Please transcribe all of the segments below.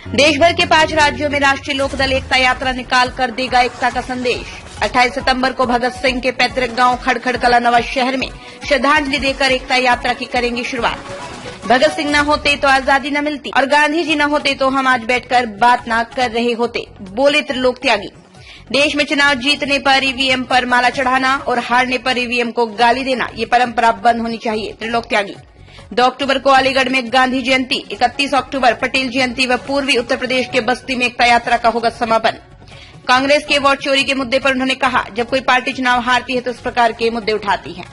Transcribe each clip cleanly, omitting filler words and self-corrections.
देश भर के 5 राज्यों में राष्ट्रीय लोकदल एकता यात्रा निकाल कर देगा एकता का संदेश। 28 सितंबर को भगत सिंह के पैतृक गांव खड़खड़ कला नवा शहर में श्रद्धांजलि देकर एकता यात्रा की करेंगे शुरुआत। भगत सिंह न होते तो आजादी न मिलती और गांधी जी न होते तो हम आज बैठकर बात न कर रहे होते, बोले त्रिलोक त्यागी। देश में चुनाव जीतने पर ईवीएम पर माला चढ़ाना और हारने पर ईवीएम को गाली देना, ये परंपरा बंद होनी चाहिए, त्रिलोक त्यागी। 2 अक्टूबर को अलीगढ़ में गांधी जयंती, 31 अक्टूबर पटेल जयंती व पूर्वी उत्तर प्रदेश के बस्ती में एकता यात्रा का होगा समापन। कांग्रेस के वोट चोरी के मुद्दे पर उन्होंने कहा, जब कोई पार्टी चुनाव हारती है तो इस प्रकार के मुद्दे उठाती है।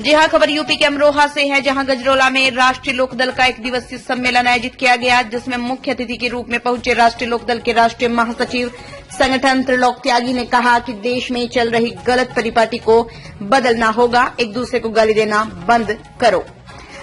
जी हां, खबर यूपी के अमरोहा से है, जहां गजरौला में राष्ट्रीय लोकदल का 1 दिवसीय सम्मेलन आयोजित किया गया, जिसमें मुख्य अतिथि के रूप में पहुंचे राष्ट्रीय लोकदल के राष्ट्रीय महासचिव संगठन त्रिलोक त्यागी ने कहा कि देश में चल रही गलत परिपाटी को बदलना होगा, एक दूसरे को गाली देना बंद करो।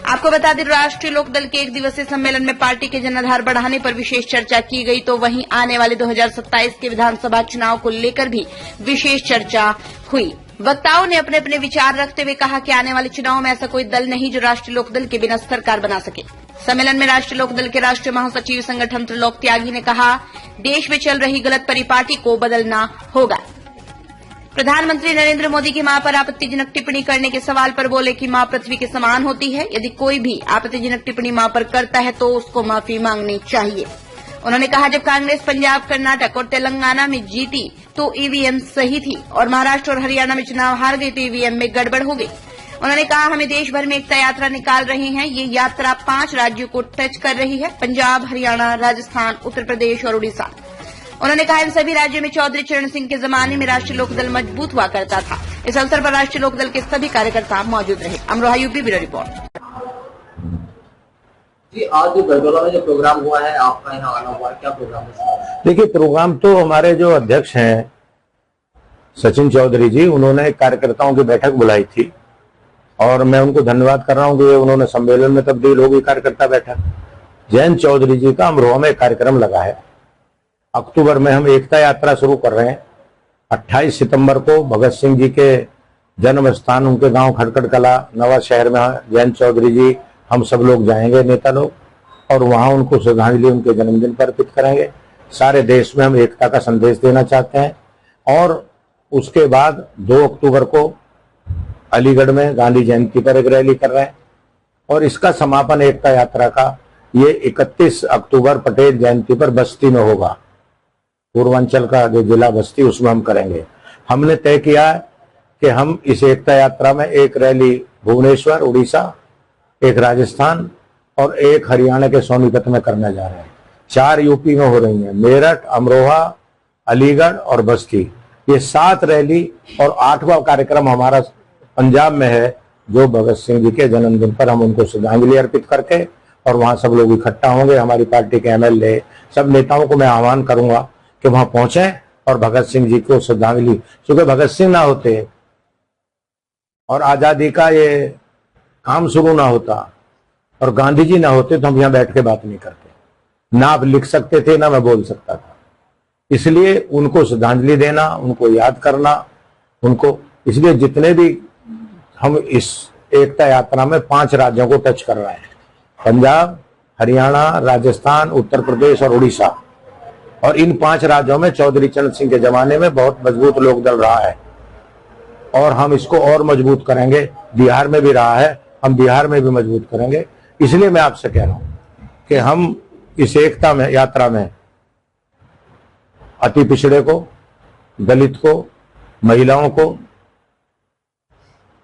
आपको बता दें, राष्ट्रीय लोकदल के 1 दिवसीय सम्मेलन में पार्टी के जनाधार बढ़ाने पर विशेष चर्चा की गई, तो वहीं आने वाले 2027 के विधानसभा चुनाव को लेकर भी विशेष चर्चा हुई। वक्ताओं ने अपने अपने विचार रखते हुए कहा कि आने वाले चुनाव में ऐसा कोई दल नहीं जो राष्ट्रीय लोकदल के बिना सरकार बना सके। सम्मेलन में राष्ट्रीय लोकदल के राष्ट्रीय महासचिव संगठन त्रिलोक त्यागी ने कहा, देश में चल रही गलत परिपाटी को बदलना होगा। प्रधानमंत्री नरेंद्र मोदी की मां पर आपत्तिजनक टिप्पणी करने के सवाल पर बोले कि मां पृथ्वी के समान होती है, यदि कोई भी आपत्तिजनक टिप्पणी मां पर करता है तो उसको माफी मांगनी चाहिए। उन्होंने कहा, जब कांग्रेस पंजाब, कर्नाटक और तेलंगाना में जीती तो ईवीएम सही थी और महाराष्ट्र और हरियाणा में चुनाव हार गई तो ईवीएम में गड़बड़ हो गई। उन्होंने कहा, हमें देश भर में एकता यात्रा निकाल रहे हैं, ये यात्रा 5 राज्यों को टच कर रही है, पंजाब, हरियाणा, राजस्थान, उत्तर प्रदेश और उड़ीसा। उन्होंने कहा, इन सभी राज्यों में चौधरी चरण सिंह के जमाने में राष्ट्रीय लोकदल मजबूत हुआ करता था। इस अवसर पर राष्ट्रीय लोकदल के सभी कार्यकर्ता मौजूद रहे। Amroha UP bureau report. जी, आज जो गजरौला में जो प्रोग्राम हुआ है, आपका यहाँ आना हुआ है, क्या प्रोग्राम है? देखिए, प्रोग्राम तो हमारे जो अध्यक्ष हैं सचिन चौधरी जी, उन्होंने कार्यकर्ताओं की बैठक बुलाई थी और मैं उनको धन्यवाद कर रहा हूँ कि उन्होंने सम्मेलन में तब्दील होगी कार्यकर्ता बैठक। जयंत चौधरी जी का अमरोहा में कार्यक्रम लगा है। अक्टूबर में हम एकता यात्रा शुरू कर रहे हैं। 28 सितंबर को भगत सिंह जी के जन्म स्थान, उनके गांव खड़खड़ कला नवा शहर में जयंत चौधरी जी, हम सब लोग जाएंगे, नेता लोग, और वहां उनको श्रद्धांजलि उनके जन्मदिन पर अर्पित करेंगे। सारे देश में हम एकता का संदेश देना चाहते हैं। और उसके बाद 2 अक्टूबर को अलीगढ़ में गांधी जयंती पर एक रैली कर रहे हैं और इसका समापन एकता यात्रा का ये 31 अक्टूबर पटेल जयंती पर बस्ती में होगा। पूर्वांचल का जो जिला बस्ती, उसमें हम करेंगे। हमने तय किया कि हम इस एकता यात्रा में एक रैली भुवनेश्वर, उड़ीसा, एक राजस्थान और एक हरियाणा के सोनीपत में करने जा रहे हैं। 4 यूपी में हो रही हैं, मेरठ, अमरोहा, अलीगढ़ और बस्ती। ये 7 रैली और 8वां कार्यक्रम हमारा पंजाब में है, जो भगत सिंह जी के जन्मदिन पर हम उनको श्रद्धांजलि अर्पित करके और वहां सब लोग इकट्ठा होंगे। हमारी पार्टी के एमएलए, सब नेताओं को मैं आह्वान करूंगा कि वहां पहुंचे और भगत सिंह जी को श्रद्धांजलि, क्योंकि भगत सिंह ना होते और आजादी का ये काम शुरू ना होता और गांधी जी ना होते तो हम यहाँ बैठ के बात नहीं करते। ना आप लिख सकते थे, ना मैं बोल सकता था। इसलिए उनको श्रद्धांजलि देना, उनको याद करना, उनको, इसलिए जितने भी हम इस एकता यात्रा में 5 राज्यों को टच कर रहे हैं, पंजाब, हरियाणा, राजस्थान, उत्तर प्रदेश और उड़ीसा। और इन 5 राज्यों में चौधरी चरण सिंह के जमाने में बहुत मजबूत लोकदल रहा है और हम इसको और मजबूत करेंगे। बिहार में भी रहा है, हम बिहार में भी मजबूत करेंगे। इसलिए मैं आपसे कह रहा हूं कि हम इस एकता में यात्रा में अति पिछड़े को, दलित को, महिलाओं को,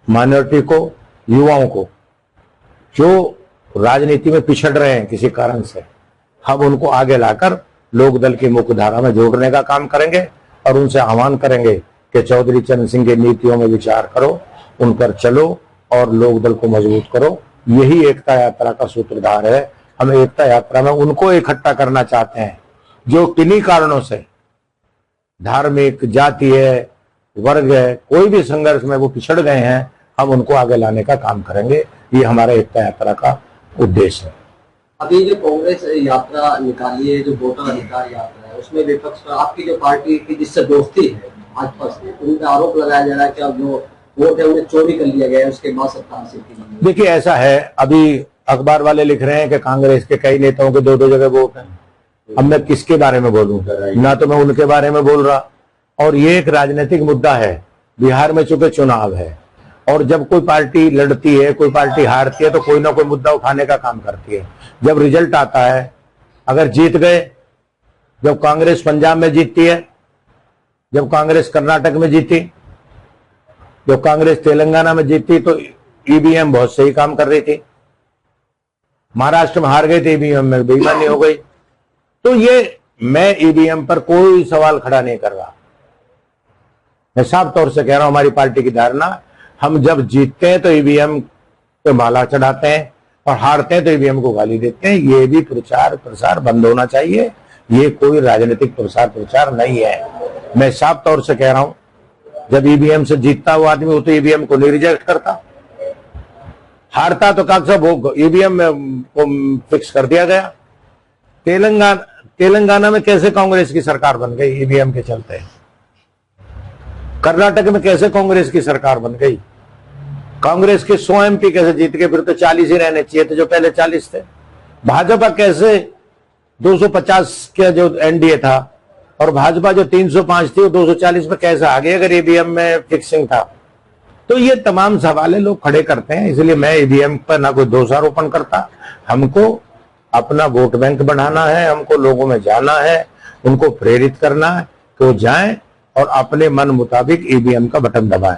माइनॉरिटी को, युवाओं को, जो राजनीति में पिछड़ रहे हैं किसी कारण से, हम उनको आगे लाकर लोकदल की मुख्य धारा में जोड़ने का काम करेंगे और उनसे आह्वान करेंगे कि चौधरी चरण सिंह की नीतियों में विचार करो, उन पर चलो और लोकदल को मजबूत करो। यही एकता यात्रा का सूत्रधार है। हम एकता यात्रा में उनको इकट्ठा करना चाहते हैं जो किन्हीं कारणों से, धार्मिक, जातीय, वर्ग है, कोई भी संघर्ष में वो पिछड़ गए हैं, हम उनको आगे लाने का काम करेंगे। ये हमारा एकता यात्रा का उद्देश्य है। अभी जो कांग्रेस यात्रा निकाली है, जो वोटर अधिकार यात्रा है, उसमें विपक्ष पर आपकी जो पार्टी की जिससे दोस्ती है भाजपा से, उन पर आरोप लगाया जा रहा है कि अब जो वोट है उन्हें चोरी कर लिया गया है, उसके बाद सत्ता हासिल की। देखिए, ऐसा है, अभी अखबार वाले लिख रहे हैं कि कांग्रेस के कई नेताओं के 2-2 जगह वोट हैं। अब मैं किसके बारे में बोलूं? ना तो मैं उनके बारे में बोल रहा। और ये एक राजनीतिक मुद्दा है। बिहार में चूंकि चुनाव है और जब कोई पार्टी लड़ती है, कोई पार्टी हारती है तो कोई ना कोई मुद्दा उठाने का काम करती है। जब रिजल्ट आता है, अगर जीत गए, जब कांग्रेस पंजाब में जीतती है, जब कांग्रेस कर्नाटक में जीती, जब कांग्रेस तेलंगाना में जीती तो ईवीएम बहुत सही काम कर रही थी। महाराष्ट्र में हार गए थे, ईवीएम में बेईमानी हो गई। तो ये मैं ईवीएम पर कोई सवाल खड़ा नहीं कर रहा। मैं साफ तौर से कह रहा हूं, हमारी पार्टी की धारणा, हम जब जीतते हैं तो ईवीएम पे माला चढ़ाते हैं और हारते हैं तो ईवीएम को गाली देते हैं। ये भी प्रचार प्रसार बंद होना चाहिए। ये कोई राजनीतिक प्रसार प्रचार नहीं है। मैं साफ तौर से कह रहा हूं, जब ईवीएम से जीतता हुआ आदमी वो तो ईवीएम को नहीं रिजेक्ट करता, हारता तो कागज वो ईवीएम में को फिक्स कर दिया गया। तेलंगाना में कैसे कांग्रेस की सरकार बन गई ईवीएम के चलते? कर्नाटक में कैसे कांग्रेस की सरकार बन गई? कांग्रेस के 100 एमपी कैसे जीत गए? फिर तो 40 ही रहने चाहिए थे जो पहले 40 थे। भाजपा कैसे 250 का जो एनडीए था और भाजपा जो 305 थी वो 240 में कैसे आ गई अगर ईवीएम में फिक्सिंग था? तो ये तमाम सवाल लोग खड़े करते हैं। इसलिए मैं ईवीएम पर ना कोई दोषारोपण करता। हमको अपना वोट बैंक बढ़ाना है, हमको लोगों में जाना है, उनको प्रेरित करना है कि वो जाएं और अपने मन मुताबिक ईवीएम का बटन दबाएं।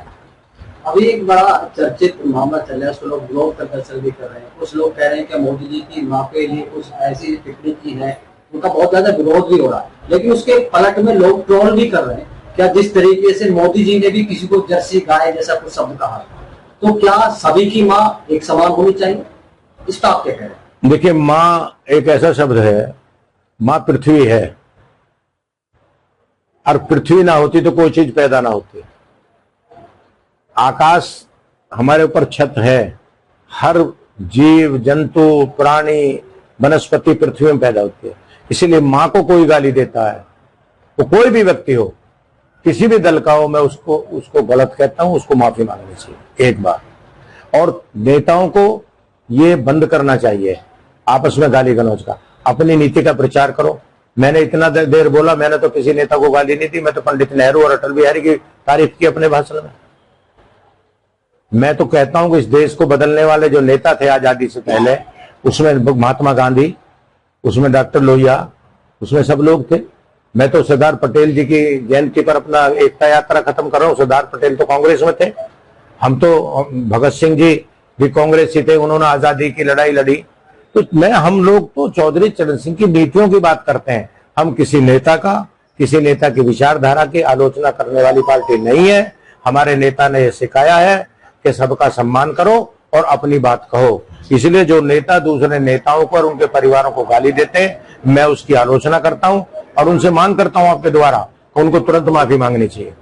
अभी एक बड़ा चर्चित मामला चल रहा है, उसको लोग विरोध प्रदर्शन भी कर रहे हैं। कुछ लोग कह रहे हैं कि मोदी जी की मां के लिए कुछ ऐसी टिप्पणी की है, उनका बहुत ज्यादा विरोध भी हो रहा है। लेकिन उसके पलट में लोग ट्रोल भी कर रहे हैं। क्या जिस तरीके से मोदी जी ने भी किसी को जर्सी गाय जैसा कुछ शब्द कहा, तो क्या सभी की माँ एक समान होनी चाहिए? इस पर आप क्या कह रहे हैं? देखिए, माँ एक ऐसा शब्द है, माँ पृथ्वी है और पृथ्वी ना होती तो कोई चीज पैदा ना होती। आकाश हमारे ऊपर छत है, हर जीव जंतु प्राणी वनस्पति पृथ्वी में पैदा होती है। इसीलिए माँ को कोई गाली देता है, वो कोई भी व्यक्ति हो, किसी भी दल का हो, मैं उसको गलत कहता हूं, उसको माफी मांगनी चाहिए एक बार। और नेताओं को ये बंद करना चाहिए आपस में गाली गलौज का। अपनी नीति का प्रचार करो। मैंने इतना देर बोला, मैंने तो किसी नेता को गाली नहीं दी। मैं तो पंडित नेहरू और अटल बिहारी की तारीफ की अपने भाषण में। मैं तो कहता हूं कि इस देश को बदलने वाले जो नेता थे आजादी से पहले, उसमें महात्मा गांधी, उसमें डॉक्टर लोहिया, उसमें सब लोग थे। मैं तो सरदार पटेल जी की जयंती पर अपना एकता यात्रा खत्म कर रहा हूं। सरदार पटेल तो कांग्रेस में थे, हम तो भगत सिंह जी भी कांग्रेस ही थे, उन्होंने आजादी की लड़ाई लड़ी। तो हम लोग तो चौधरी चरण सिंह की नीतियों की बात करते हैं। हम किसी नेता की विचारधारा की आलोचना करने वाली पार्टी नहीं है। हमारे नेता ने यह सिखाया है कि सबका सम्मान करो और अपनी बात कहो। इसलिए जो नेता दूसरे नेताओं को और उनके परिवारों को गाली देते हैं, मैं उसकी आलोचना करता हूं और उनसे मांग करता हूं आपके द्वारा उनको तुरंत माफी मांगनी चाहिए।